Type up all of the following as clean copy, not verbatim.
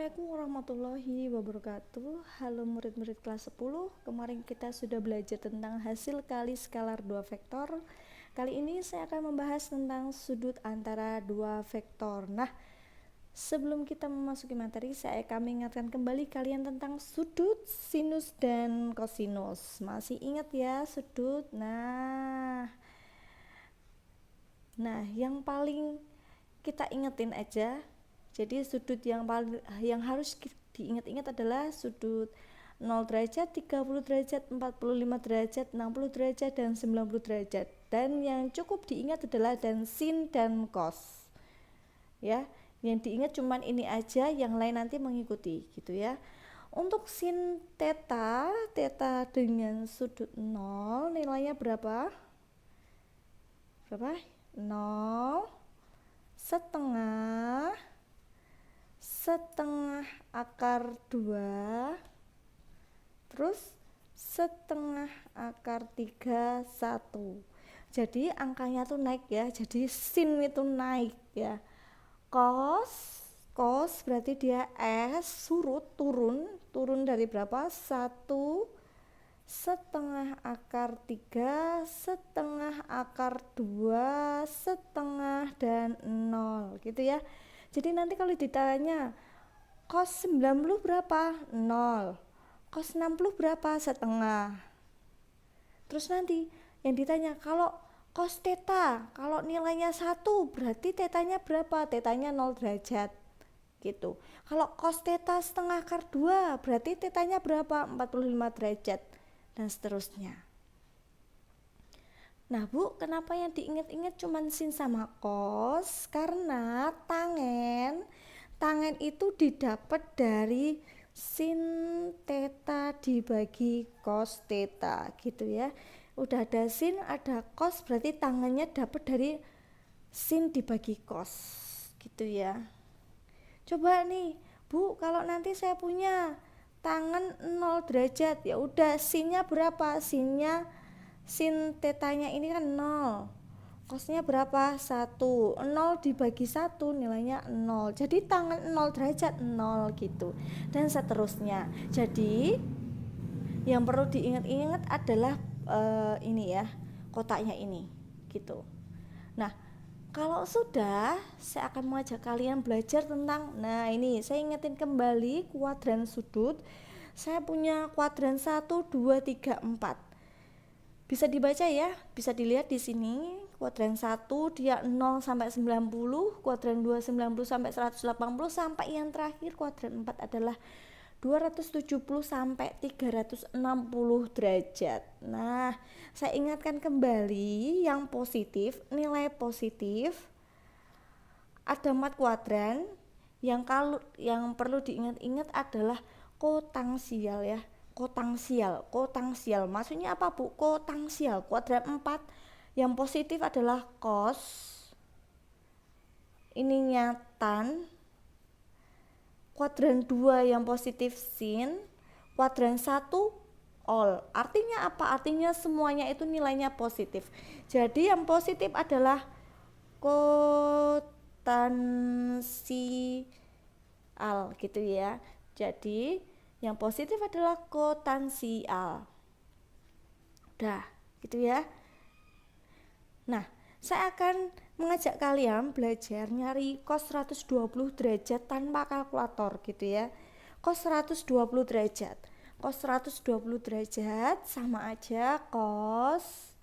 Assalamualaikum warahmatullahi wabarakatuh. Halo murid-murid kelas 10. Kemarin kita sudah belajar tentang hasil kali skalar dua vektor. Kali ini saya akan membahas tentang sudut antara dua vektor. Nah, sebelum kita memasuki materi, saya akan mengingatkan kembali kalian tentang sudut, sinus, dan kosinus. Masih ingat ya sudut? Nah, yang paling kita ingetin aja. Jadi sudut yang harus diingat-ingat adalah sudut 0 derajat, 30 derajat, 45 derajat, 60 derajat, dan 90 derajat. Dan yang cukup diingat adalah dan sin dan cos. Ya, yang diingat cuman ini aja, yang lain nanti mengikuti gitu ya. Untuk sin theta dengan sudut 0 nilainya berapa? 0 setengah akar 2 terus setengah akar 3 1. Jadi angkanya tuh naik ya, jadi sin itu naik ya. Cos berarti dia S surut, turun dari berapa? 1 setengah akar 3 setengah akar 2 setengah dan 0 gitu ya. Jadi nanti kalau ditanya cos 90 berapa? 0. Cos 60 berapa? Setengah. Terus nanti yang ditanya kalau cos theta, kalau nilainya 1 berarti tetanya berapa? Tetanya 0 derajat gitu. Kalau cos theta setengah akar 2 berarti tetanya berapa? 45 derajat dan seterusnya. Nah Bu, kenapa yang diingat-ingat cuma sin sama cos? Karena tangen itu didapat dari sin theta dibagi cos theta gitu ya. Udah ada sin, ada cos, berarti tangannya dapat dari sin dibagi cos gitu ya. Coba nih Bu, kalau nanti saya punya tangan 0 derajat, ya udah sinnya berapa? Sin tetanya ini kan 0, cosnya berapa? 1. 0 dibagi 1 nilainya 0, jadi tangan 0 derajat 0 gitu, dan seterusnya. Jadi yang perlu diingat-ingat adalah ini ya, kotaknya ini gitu. Nah, kalau sudah, saya akan mengajak kalian belajar tentang, nah ini saya ingetin kembali kuadran sudut. Saya punya kuadran 1, 2, 3, 4. Bisa dibaca ya, bisa dilihat di sini. Kuadran 1 dia 0 sampai 90, kuadran 2 90 sampai 180, sampai yang terakhir kuadran 4 adalah 270 sampai 360 derajat. Nah, saya ingatkan kembali yang positif, nilai positif ada 4 kuadran. Yang perlu diingat-ingat adalah kotangsial ya. Kotangsial maksudnya apa Bu? Kotangsial kuadran 4 yang positif adalah cos, ininya tan, kuadran 2 yang positif sin, kuadran 1 all. Artinya apa? Artinya semuanya itu nilainya positif. Jadi yang positif adalah kotansial gitu ya. Jadi yang positif adalah kotansial. Udah, gitu ya. Nah, saya akan mengajak kalian belajar nyari cos 120 derajat tanpa kalkulator gitu ya. Cos 120 derajat. Cos 120 derajat sama aja cos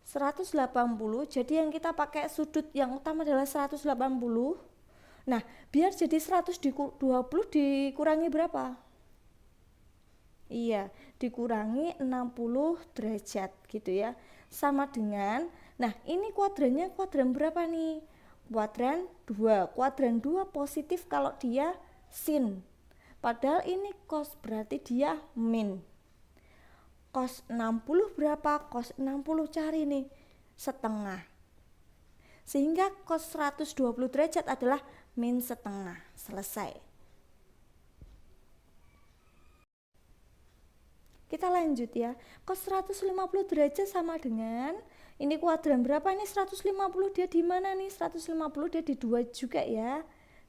180. Jadi yang kita pakai sudut yang utama adalah 180. Nah, biar jadi 120 dikurangi berapa? Iya, dikurangi 60 derajat gitu ya. Sama dengan, nah ini kuadrannya kuadran berapa nih? Kuadran 2. Kuadran 2 positif kalau dia sin. Padahal ini cos berarti dia min. Cos 60 berapa? Cos 60 cari nih, setengah. Sehingga cos 120 derajat adalah min setengah. Selesai. Kita lanjut ya. Cos 150 derajat sama dengan, ini kuadran berapa? Ini 150, dia di mana nih? 150 dia di 2 juga ya.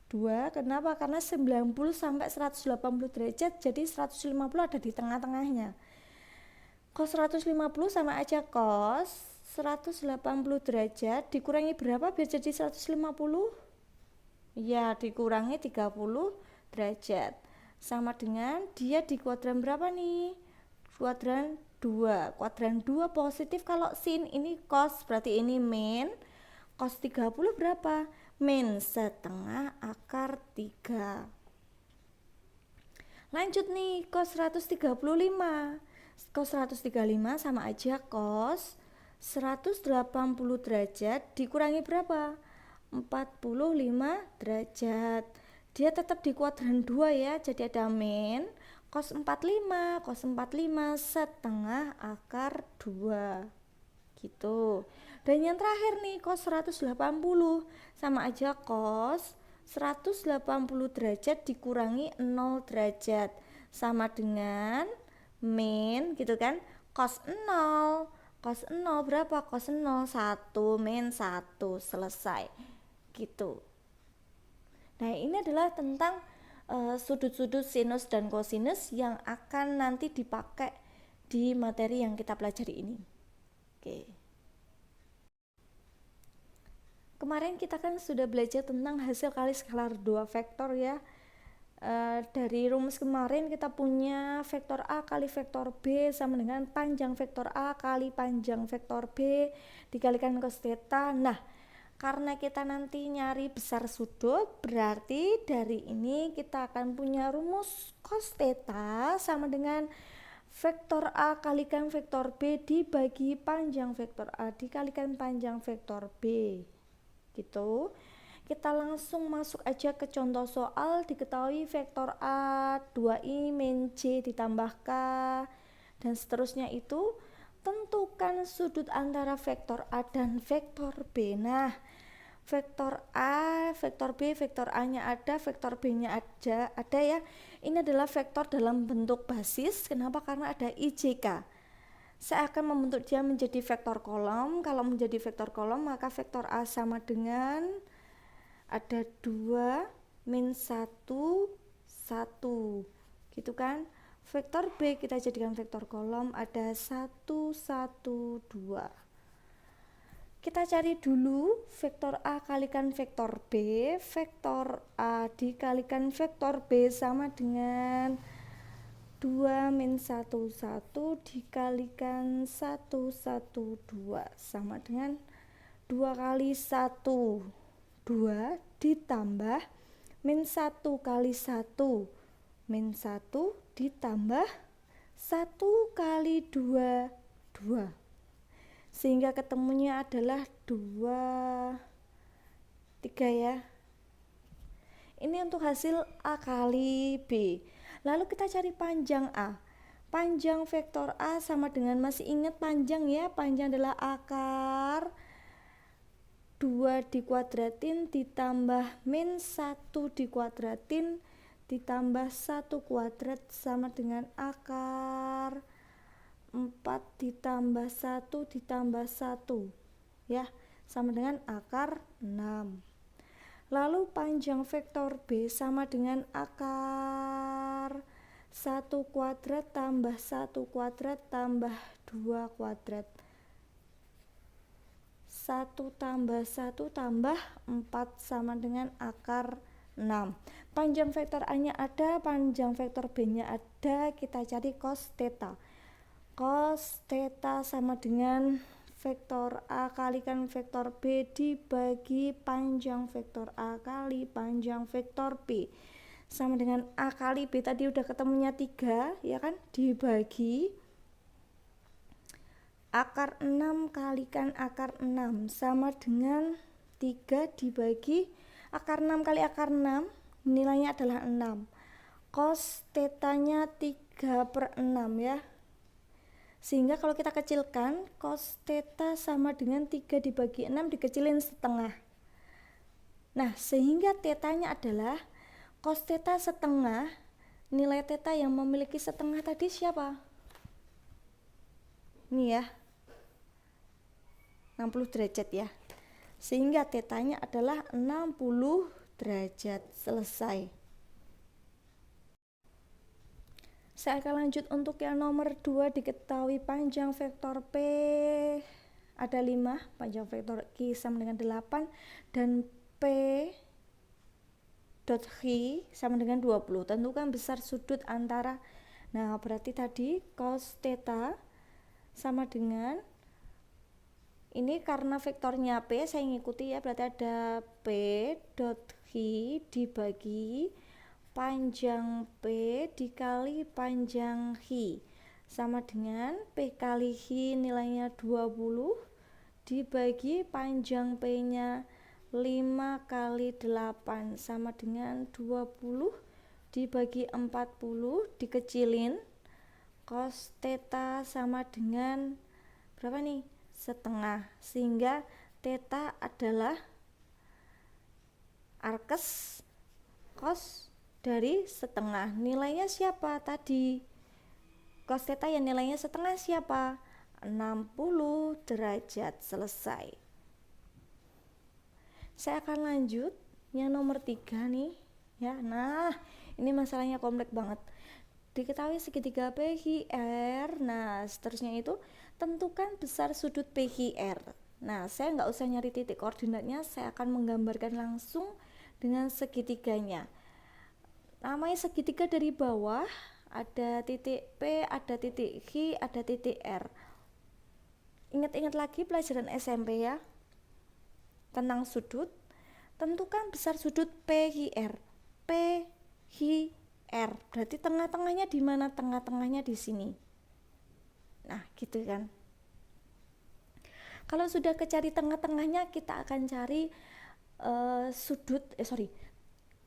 2. Kenapa? Karena 90 sampai 180 derajat, jadi 150 ada di tengah-tengahnya. Cos 150 sama aja cos 180 derajat dikurangi berapa biar jadi 150? Ya, dikurangi 30 derajat. Sama dengan dia di kuadran berapa nih? Kuadran 2. Kuadran 2 positif kalau sin ini cos, berarti ini min. Cos 30 berapa? Min setengah akar 3. Lanjut nih, cos 135. Cos 135 sama aja cos 180 derajat dikurangi berapa? 45 derajat. Dia tetap di kuadran 2 ya, jadi ada min cos 45. Cos 45 setengah akar 2 gitu. Dan yang terakhir nih cos 180 sama aja cos 180 derajat dikurangi 0 derajat sama dengan min gitu kan, cos 0. Cos 0 berapa? Cos 0 1 min 1, selesai gitu. Nah, ini adalah tentang sudut-sudut sinus dan kosinus yang akan nanti dipakai di materi yang kita pelajari ini. Oke. Kemarin kita kan sudah belajar tentang hasil kali skalar 2 vektor ya. Dari rumus kemarin kita punya vektor A kali vektor B sama dengan panjang vektor A kali panjang vektor B dikalikan cos theta. Nah, karena kita nanti nyari besar sudut, berarti dari ini kita akan punya rumus cos theta sama dengan vektor A kalikan vektor B dibagi panjang vektor A dikalikan panjang vektor B gitu. Kita langsung masuk aja ke contoh soal. Diketahui vektor A 2i min C ditambah K dan seterusnya itu. Tentukan sudut antara vektor A dan vektor B. Nah, vektor A, vektor B, vektor A-nya ada, vektor B-nya ada ya. Ini adalah vektor dalam bentuk basis. Kenapa? Karena ada IJK. Saya akan membentuk dia menjadi vektor kolom. Kalau menjadi vektor kolom, maka vektor A sama dengan ada 2 min 1 1 gitu kan. Vektor B kita jadikan vektor kolom, ada 1 1 2. Kita cari dulu vektor A kalikan vektor B. Vektor A dikalikan vektor B sama dengan 2 min 1 1 dikalikan 1 1 2 sama dengan 2 kali 1 2 ditambah min 1 kali 1 min 1 ditambah 1 kali 2 2 sehingga ketemunya adalah 2 3 ya. Ini untuk hasil A kali B. Lalu kita cari panjang A. Panjang vektor A sama dengan, masih ingat panjang ya, panjang adalah akar 2 dikuadratin ditambah min 1 dikuadratin ditambah 1 kuadrat sama dengan akar 4 ditambah 1 ditambah 1 ya, sama dengan akar 6. Lalu panjang vektor B sama dengan akar 1 kuadrat tambah 1 kuadrat tambah 2 kuadrat. 1 tambah 1 tambah 4 sama dengan akar 6. Panjang vektor A-nya ada, panjang vektor B-nya ada. Kita cari cos theta. Cos theta sama dengan vektor A kalikan vektor B dibagi panjang vektor A kali panjang vektor B sama dengan A kali B. Tadi udah ketemunya 3 ya kan, dibagi akar 6 kalikan akar 6 sama dengan 3 dibagi akar 6 kali akar 6, nilainya adalah 6. Cos tetanya 3/6 ya. Sehingga kalau kita kecilkan, cos theta sama dengan 3 dibagi 6 dikecilin setengah. Nah, sehingga tetanya adalah cos theta setengah. Nilai theta yang memiliki setengah tadi siapa? Ini ya, 60 derajat ya. Sehingga tetanya adalah 60 derajat. Selesai. Saya akan lanjut untuk yang nomor 2. Diketahui panjang vektor P ada 5, panjang vektor Q sama dengan 8, dan P dot Q sama dengan 20. Tentukan besar sudut antara. Nah, berarti tadi cos theta sama dengan, ini karena vektornya P, saya ngikuti ya, berarti ada P dot Q dibagi panjang P dikali panjang Q sama dengan P kali Q nilainya 20 dibagi panjang P nya 5 kali 8 sama dengan 20 dibagi 40 dikecilin, cos theta sama dengan berapa nih? Setengah, sehingga theta adalah arkes cos dari setengah. Nilainya siapa tadi? Cos theta yang nilainya setengah siapa? 60 derajat. Selesai. Saya akan lanjut yang nomor 3 nih ya. Nah, ini masalahnya kompleks banget. Diketahui segitiga PQR. Nah, seterusnya itu tentukan besar sudut PQR. Nah, saya nggak usah nyari titik koordinatnya, saya akan menggambarkan langsung dengan segitiganya. Namanya segitiga dari bawah, ada titik P, ada titik Q, ada titik R. Ingat-ingat lagi pelajaran SMP ya, tentang sudut. Tentukan besar sudut PQR. PQR berarti tengah-tengahnya di mana? Tengah-tengahnya di sini. Nah, gitu kan. Kalau sudah kecari tengah-tengahnya, kita akan cari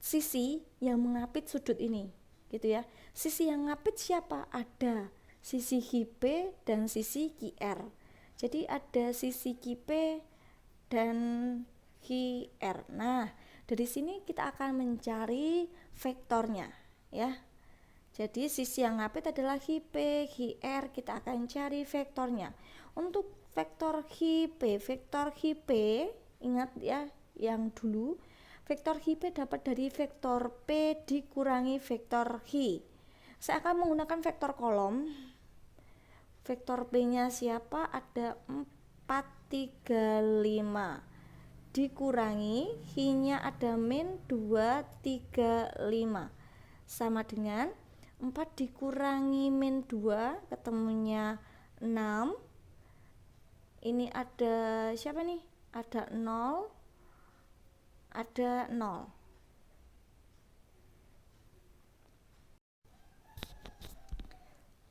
sisi yang mengapit sudut ini, gitu ya. Sisi yang ngapit siapa? Ada sisi QP dan sisi QR. Jadi ada sisi QP dan QR. Nah, dari sini kita akan mencari vektornya ya. Jadi sisi yang ngapit adalah QP, QR, kita akan cari vektornya. Untuk vektor QP, ingat ya yang dulu, vektor QP dapat dari vektor P dikurangi vektor Q. Saya akan menggunakan vektor kolom. Vektor P nya siapa? Ada 4, 3, 5 dikurangi Q nya ada min 2, 3, 5 sama dengan 4 dikurangi min 2 ketemunya 6. Ini ada siapa nih? Ada 0, ada 0.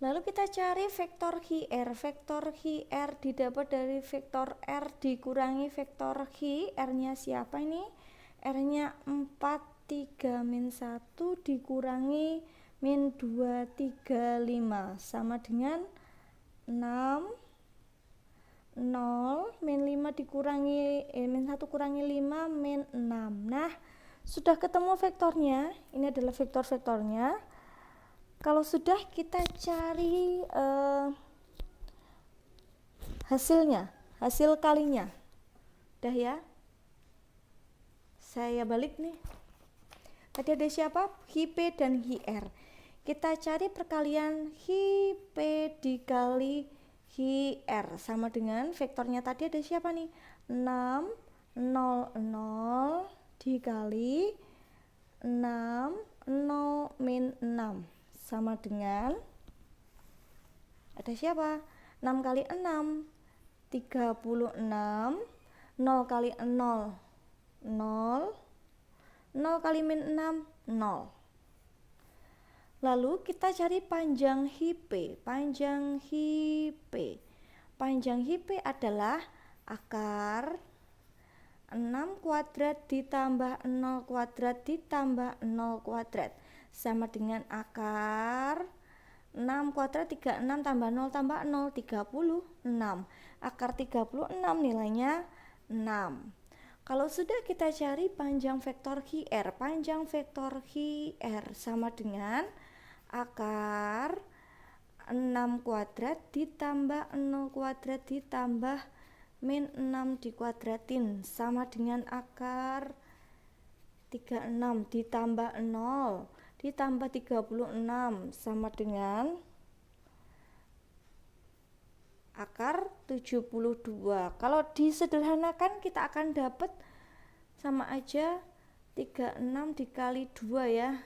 Lalu kita cari vektor QR. Vektor QR didapat dari vektor R dikurangi vektor Q. R-nya siapa ini? R-nya 4, 3, min 1 dikurangi min 2, 3, 5 sama dengan 6, 0, min 5 dikurangi min 1 kurangi 5, min 6. Nah, sudah ketemu vektornya. Ini adalah vektor-vektornya. Kalau sudah, kita cari hasilnya, hasil kalinya. Udah ya. Saya balik nih. Tadi ada siapa? QP dan QR. Kita cari perkalian QP dikali QR sama dengan vektornya tadi ada siapa nih? 6, 0, 0 dikali 6, 0, min 6 sama dengan ada siapa? 6 kali 6 36, 0 kali 0 0, 0 kali min 6 0. Lalu kita cari panjang HP. Panjang HP adalah akar 6 kuadrat ditambah 0 kuadrat ditambah 0 kuadrat sama dengan akar 6 kuadrat 36 tambah 0 tambah 0 36. Akar 36 nilainya 6. Kalau sudah, kita cari panjang vektor QR. Panjang vektor QR sama dengan akar 6 kuadrat ditambah 0 kuadrat ditambah min 6 dikuadratin sama dengan akar 36 ditambah 0 ditambah 36 sama dengan akar 72. Kalau disederhanakan kita akan dapat sama aja 36 dikali 2 ya,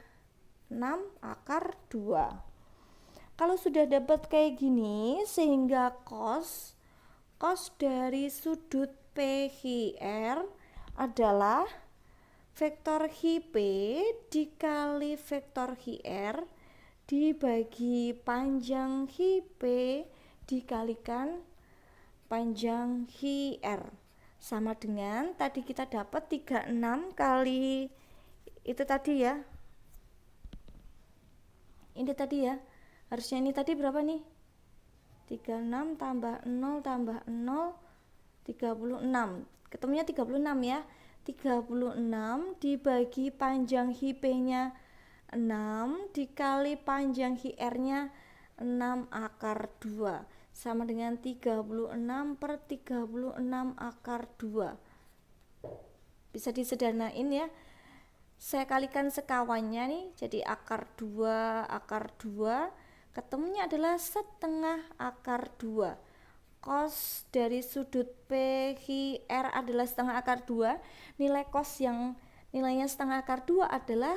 6 akar 2. Kalau sudah dapat kayak gini, sehingga cos dari sudut PQR adalah vektor HP dikali vektor QR dibagi panjang HP dikalikan panjang QR, sama dengan tadi kita dapat 36 kali itu tadi ya. Ini tadi ya. Harusnya ini tadi berapa nih? 36 tambah 0 tambah 0 36. Ketemunya 36 ya. 36 dibagi panjang HP-nya 6 dikali panjang QR-nya 6 akar 2 sama dengan 36 per 36 akar 2. Bisa disederhanain ya. Saya kalikan sekawannya nih, jadi akar 2 ketemunya adalah setengah akar 2. Cos dari sudut PQR adalah setengah akar 2. Nilai cos yang nilainya setengah akar 2 adalah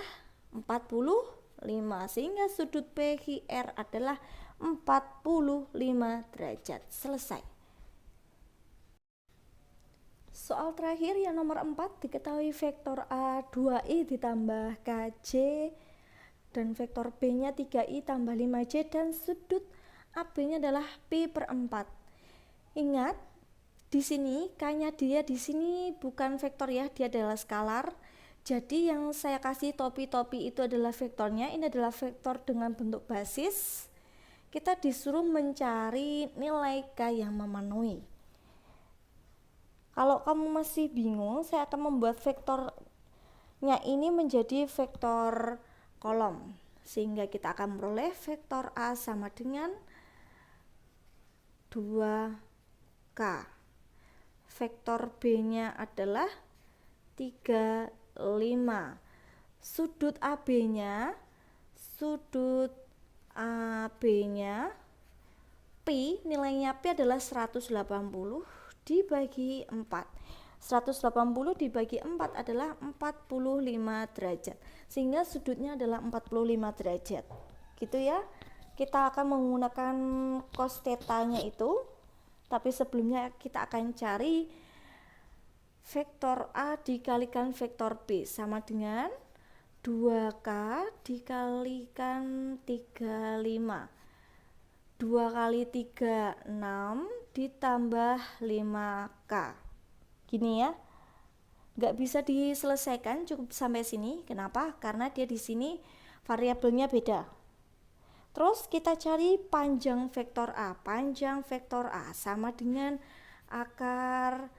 45, sehingga sudut PQR adalah 45 derajat. Selesai. Soal terakhir yang nomor 4, diketahui vektor A 2i ditambah KJ dan vektor B-nya 3i tambah 5J dan sudut AB-nya adalah Pi per 4. Ingat, di sini K-nya dia di sini bukan vektor ya, dia adalah skalar. Jadi yang saya kasih topi-topi itu adalah vektornya, ini adalah vektor dengan bentuk basis. Kita disuruh mencari nilai K yang memenuhi. Kalau kamu masih bingung, saya akan membuat vektornya ini menjadi vektor kolom, sehingga kita akan memperoleh vektor A sama dengan 2K. Vektor B-nya adalah 35. Sudut AB-nya Pi, nilainya Pi adalah 180 dibagi 4. 180 dibagi 4 adalah 45 derajat. Sehingga sudutnya adalah 45 derajat. Gitu ya. Kita akan menggunakan cos theta-nya itu. Tapi sebelumnya kita akan cari vektor A dikalikan vektor B sama dengan 2K dikalikan 35. 2 kali 3, 6 ditambah 5K. Gini ya. Nggak bisa diselesaikan, cukup sampai sini. Kenapa? Karena dia di sini variabelnya beda. Terus kita cari panjang vektor A. Panjang vektor A sama dengan akar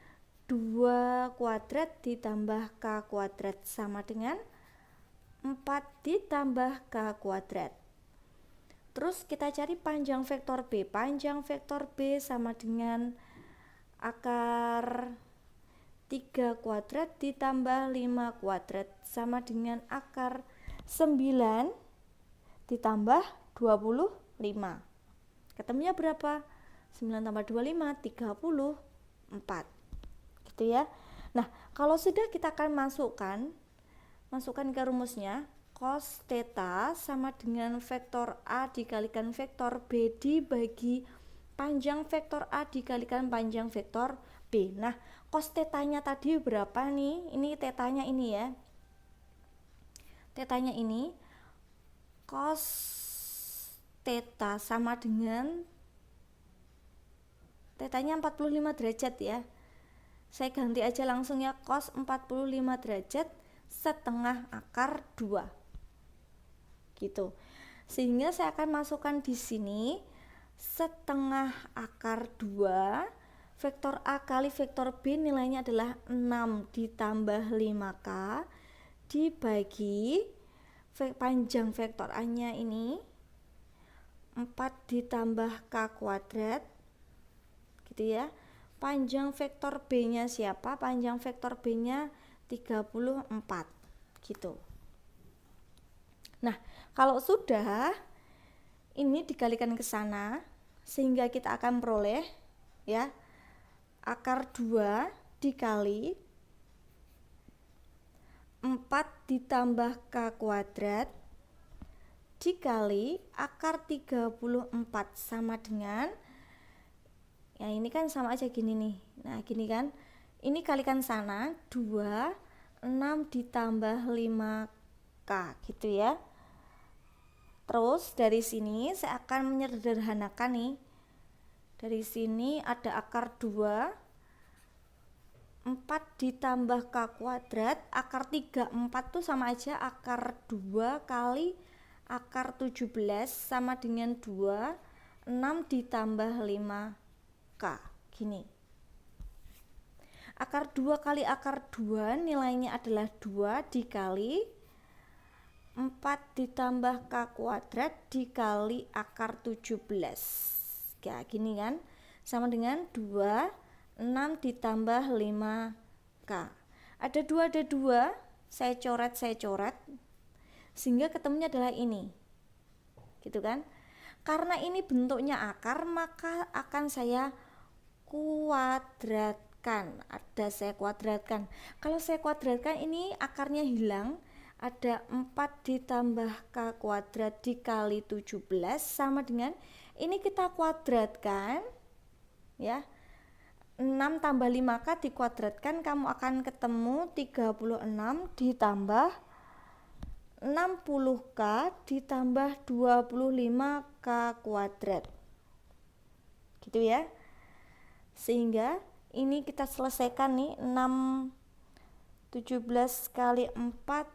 2 kuadrat ditambah K kuadrat sama dengan 4 ditambah K kuadrat. Terus kita cari panjang vektor B. Panjang vektor B sama dengan akar 3 kuadrat ditambah 5 kuadrat sama dengan akar 9 ditambah 25. Ketemunya berapa? 9 tambah 25, 34. Gitu ya. Nah, kalau sudah kita akan masukkan ke rumusnya. Cos theta sama dengan vektor A dikalikan vektor B dibagi panjang vektor A dikalikan panjang vektor B. Nah, cos theta-nya tadi berapa nih? Ini theta-nya ini ya. Theta-nya ini cos theta sama dengan theta-nya 45 derajat ya. Saya ganti aja langsung ya, cos 45 derajat setengah akar 2. Gitu. Sehingga saya akan masukkan di sini setengah akar 2, vektor A kali vektor B nilainya adalah 6 ditambah 5K dibagi panjang vektor A-nya ini 4 ditambah K kuadrat gitu ya. Panjang vektor B-nya siapa? Panjang vektor B-nya 34. gitu. Nah, kalau sudah ini dikalikan ke sana sehingga kita akan peroleh ya akar 2 dikali 4 ditambah K kuadrat dikali akar 34 sama dengan, ya ini kan sama aja gini nih. Nah gini kan, ini kalikan sana 2, 6 ditambah 5K gitu ya. Terus dari sini saya akan menyederhanakan nih. Dari sini ada akar 2, 4 ditambah K kuadrat, akar 34 tuh sama aja akar 2 kali akar 17 sama dengan 2, 6 ditambah 5K gini. Akar 2 kali akar 2 nilainya adalah 2 dikali 4 ditambah K kuadrat dikali akar 17 ya gini kan, sama dengan 2, 6 ditambah 5K. Ada 2, saya coret sehingga ketemunya adalah ini gitu kan. Karena ini bentuknya akar maka akan saya kuadratkan. Saya kuadratkan. Kalau saya kuadratkan ini akarnya hilang, ada 4 ditambah K kuadrat dikali 17 sama dengan ini kita kuadratkan ya, 6 tambah 5K dikuadratkan kamu akan ketemu 36 ditambah 60K ditambah 25K kuadrat gitu ya. Sehingga ini kita selesaikan nih, 17 kali 4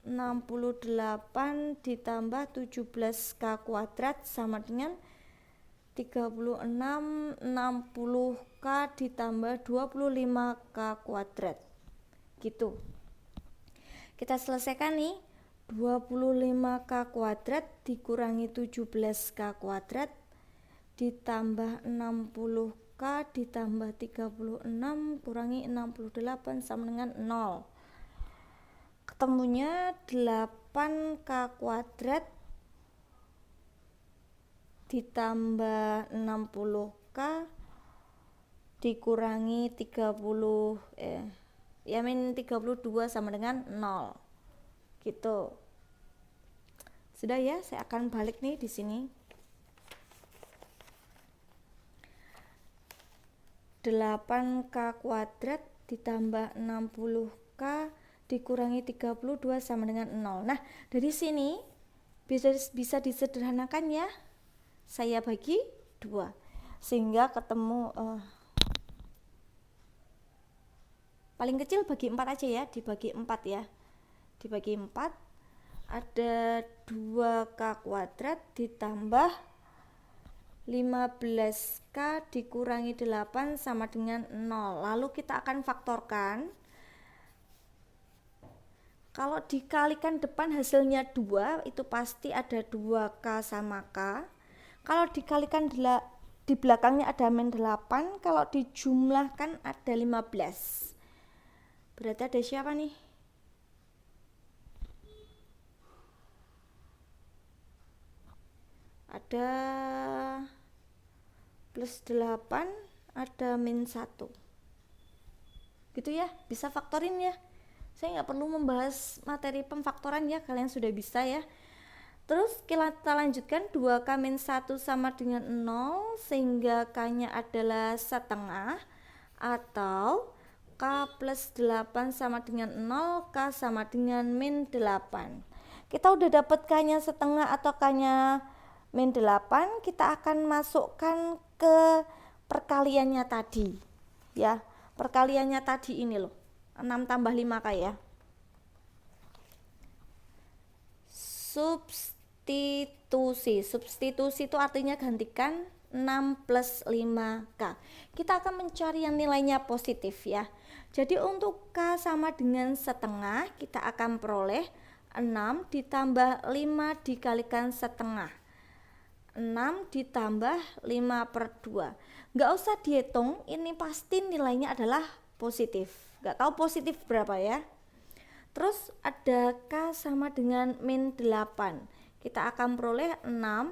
68 ditambah 17K kuadrat sama dengan 36, 60K ditambah 25K kuadrat gitu. Kita selesaikan nih, 25K kuadrat dikurangi 17K kuadrat ditambah 60K ditambah 36 kurangi 68 sama dengan 0. Ketemunya 8K kuadrat ditambah 60K dikurangi 32 sama dengan 0 gitu. Sudah ya, saya akan balik nih di sini. 8K kuadrat ditambah 60K dikurangi 32 sama dengan 0. Nah, dari sini bisa disederhanakan ya. Saya bagi 2 sehingga ketemu paling kecil bagi 4 aja ya, dibagi 4 ya. Dibagi 4 ada 2K kuadrat ditambah 15K dikurangi 8 sama dengan 0. Lalu kita akan faktorkan. Kalau dikalikan depan hasilnya 2, itu pasti ada 2K sama K. Kalau dikalikan di belakangnya ada min 8, kalau dijumlahkan ada 15. Berarti ada siapa nih? Ada plus 8, ada min 1. Gitu ya, bisa faktorin ya. Saya nggak perlu membahas materi pemfaktoran ya, kalian sudah bisa ya. Terus kita lanjutkan, 2K min 1 sama dengan 0 sehingga K-nya adalah setengah, atau K plus 8 sama dengan 0, K sama dengan min 8. Kita udah dapat K-nya setengah atau K-nya min 8, kita akan masukkan ke perkaliannya tadi ya. Perkaliannya tadi ini loh, 6 tambah 5K ya. Substitusi itu artinya gantikan 6 plus 5K. Kita akan mencari yang nilainya positif ya. Jadi untuk K sama dengan setengah, kita akan peroleh 6 ditambah 5 dikalikan setengah, 6 ditambah 5/2. Nggak usah dihitung, ini pasti nilainya adalah positif. Nggak tahu positif berapa ya. Terus ada K sama dengan min 8. Kita akan peroleh 6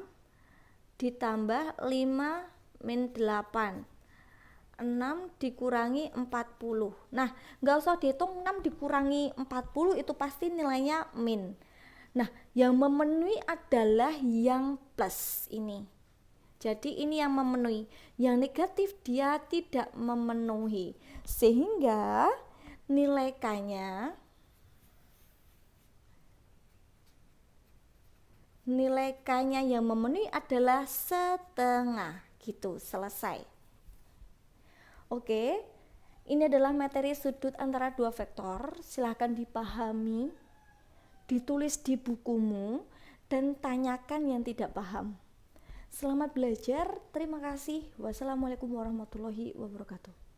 ditambah 5 min 8. 6 dikurangi 40. Nah, nggak usah dihitung 6 dikurangi 40 itu pasti nilainya min. Nah, yang memenuhi adalah yang plus ini. Jadi ini yang memenuhi. Yang negatif dia tidak memenuhi. Sehingga nilai K-nya yang memenuhi adalah setengah. Gitu, selesai. Oke, ini adalah materi sudut antara dua vektor. Silahkan dipahami, ditulis di bukumu, dan tanyakan yang tidak paham. Selamat belajar, terima kasih. Wassalamualaikum warahmatullahi wabarakatuh.